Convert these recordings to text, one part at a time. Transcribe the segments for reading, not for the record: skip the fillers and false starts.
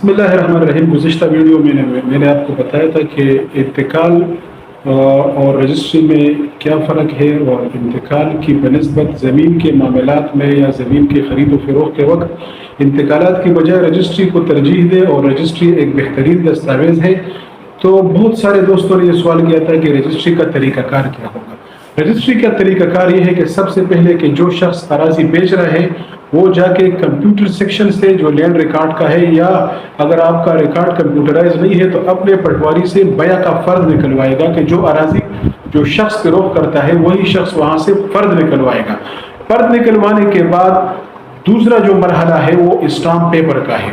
بسم اللہ الرحمن الرحیم۔ گزشتہ ویڈیو میں نے آپ کو بتایا تھا کہ انتقال اور رجسٹری میں کیا فرق ہے، اور انتقال کی بنسبت زمین کے معاملات میں یا زمین کی خرید و فروخت کے وقت انتقالات کی بجائے رجسٹری کو ترجیح دے، اور رجسٹری ایک بہترین دستاویز ہے۔ تو بہت سارے دوستوں نے یہ سوال کیا تھا کہ رجسٹری کا طریقہ کار کیا ہوگا۔ رجسٹری کا طریقہ کار یہ ہے کہ سب سے پہلے کہ جو شخص اراضی بیچ رہا ہے وہ جا کے کمپیوٹر سیکشن سے جو لینڈ ریکارڈ کا ہے، یا اگر آپ کا ریکارڈ کمپیوٹرائز نہیں ہے تو اپنے پٹواری سے بیع کا فرض نکلوائے گا کہ جو اراضی جو شخص فروخت کرتا ہے وہی شخص وہاں سے فرض نکلوائے گا۔ فرض نکلوانے کے بعد دوسرا جو مرحلہ ہے وہ اسٹامپ پیپر کا ہے۔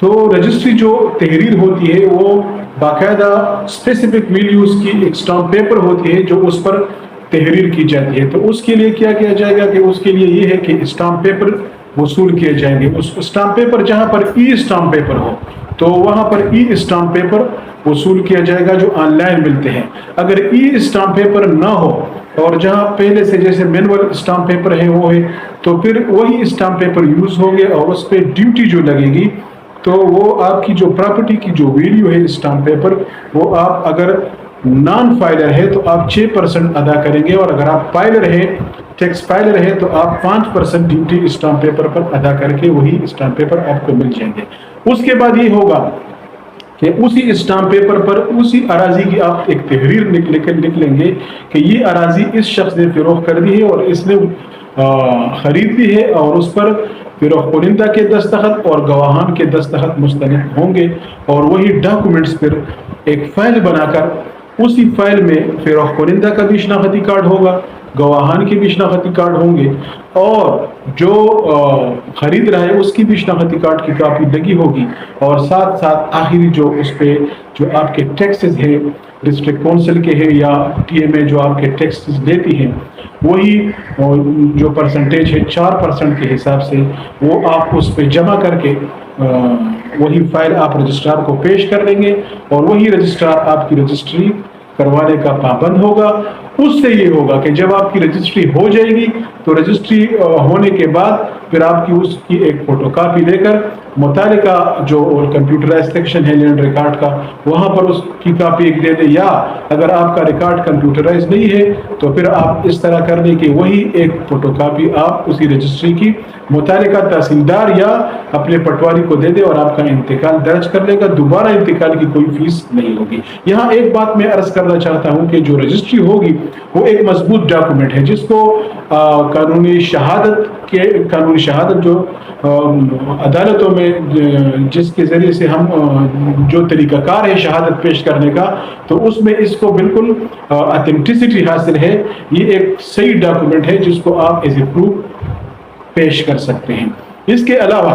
تو رجسٹری جو تحریر ہوتی ہے وہ باقاعدہ اسپیسیفک ویلیوز کی ایک اسٹامپ پیپر ہوتی ہے جو اس پر تحریر کی جاتی ہے۔ تو اس کے لیے کیا کیا جائے گا کہ اس کے لیے یہ ہے کہ اسٹامپ پیپر وصول کیے جائیں گے۔ اس اسٹامپ پیپر جہاں پر ای اسٹامپ پیپر ہو تو وہاں پر ای اسٹامپ پیپر وصول کیا جائے گا جو آن لائن ملتے ہیں۔ اگر ای اسٹامپ پیپر نہ ہو اور جہاں پہلے سے جیسے مینول اسٹامپ پیپر ہے وہ ہے تو پھر وہی اسٹامپ پیپر یوز ہوں گے، اور اس پہ ڈیوٹی جو لگے گی تو وہ آپ کی جو پراپرٹی کی جو ویلیو ہے اسٹامپ پیپر وہ آپ اگر نان فائلر ہے تو آپ 6% ادا کریں گے، اور اگر آپ فائلر ہے ٹیکس فائلر ہے تو آپ 5% ڈیوٹی اسٹامپ پیپر پر ادا کر کے وہی اسٹامپ پیپر آپ کو مل جائیں گے۔ اس کے بعد یہ ہوگا کہ اسی اسٹامپ پیپر پر اسی اراضی کی آپ ایک تحریر لکھ لیں گے کہ یہ اراضی اس شخص نے فروخت کر دی ہے اور اس نے خرید لی ہے، اور اس پر فروخت کنندہ کے دستخط اور گواہان کے دستخط مستند ہوں گے، اور وہی ڈاکومنٹس پھر ایک فائل بنا کر اسی فائل میں فروخت کنندہ کا بھی شناختی کارڈ ہوگا، گواہان کے بھی شناختی کارڈ ہوں گے، اور جو خرید رہا ہے اس کی بھی شناختی کارڈ کی کاپی لگی ہوگی، اور ساتھ ساتھ آخری جو اس پہ جو آپ کے ٹیکسز ہے ڈسٹرکٹ کونسل کے ہیں یا ٹی ایم اے جو آپ کے ٹیکسز لیتی ہیں وہی جو پرسنٹیج ہے 4% کے حساب سے وہ آپ اس پہ جمع کر کے وہی فائل آپ رجسٹرار کو پیش کر دیں گے، اور وہی رجسٹرار آپ کی رجسٹری کروانے کا پابند ہوگا۔ اس سے یہ ہوگا کہ جب آپ کی رجسٹری ہو جائے گی تو رجسٹری ہونے کے بعد پھر آپ کی اس کی ایک فوٹو کاپی لے کر متعلقہ جو کمپیوٹرائز سیکشن ہے لینڈ ریکارڈ کا وہاں پر اس کی کاپی ایک دے دیں، یا اگر آپ کا ریکارڈ کمپیوٹرائز نہیں ہے تو پھر آپ اس طرح کر دیں کہ وہی ایک فوٹو کاپی آپ اسی رجسٹری کی متعلقہ تحصیلدار یا اپنے پٹواری کو دے دیں اور آپ کا انتقال درج کر لے گا۔ دوبارہ انتقال کی کوئی فیس نہیں ہوگی۔ یہاں ایک بات میں عرض کرنا چاہتا ہوں کہ جو رجسٹری ہوگی وہ ایک مضبوط ڈاکومنٹ ہے جس کو قانونی شہادت جو عدالتوں میں جس کے ذریعے سے ہم جو طریقہ کار ہے شہادت پیش کرنے کا تو اس میں اس کو بالکل اتھینٹسٹی حاصل ہے۔ یہ ایک صحیح ڈاکومنٹ ہے جس کو آپ ایز اے پروف پیش کر سکتے ہیں۔ اس کے علاوہ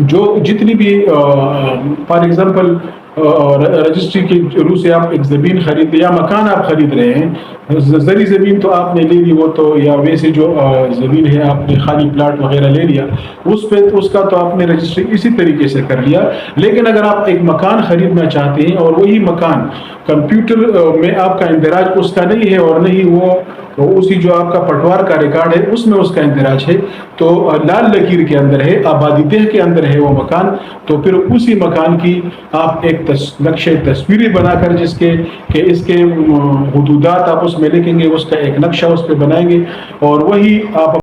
جو جتنی بھی فار ایگزامپل رجسٹری کی روح سے آپ ایک زمین خرید یا مکان آپ خرید رہے ہیں، زرعی زمین تو آپ نے لے لی وہ تو، یا ویسے جو زمین ہے آپ نے خالی پلاٹ وغیرہ لے لیا اس کا تو آپ نے رجسٹری اسی طریقے سے کر لیا۔ لیکن اگر آپ ایک مکان خریدنا چاہتے ہیں اور وہی مکان کمپیوٹر میں آپ کا اندراج اس کا نہیں ہے اور نہیں وہ اسی جو آپ کا پٹوار کا ریکارڈ ہے اس میں اس کا اندراج ہے، تو لال لکیر کے اندر ہے، آبادی دہ کے اندر ہے وہ مکان، تو پھر اسی مکان کی آپ ایک نقشہ تصویری بنا کر جس کے کہ اس کے حدودات آپ اس میں لکھیں گے، اس کا ایک نقشہ اس پہ بنائیں گے، اور وہی آپ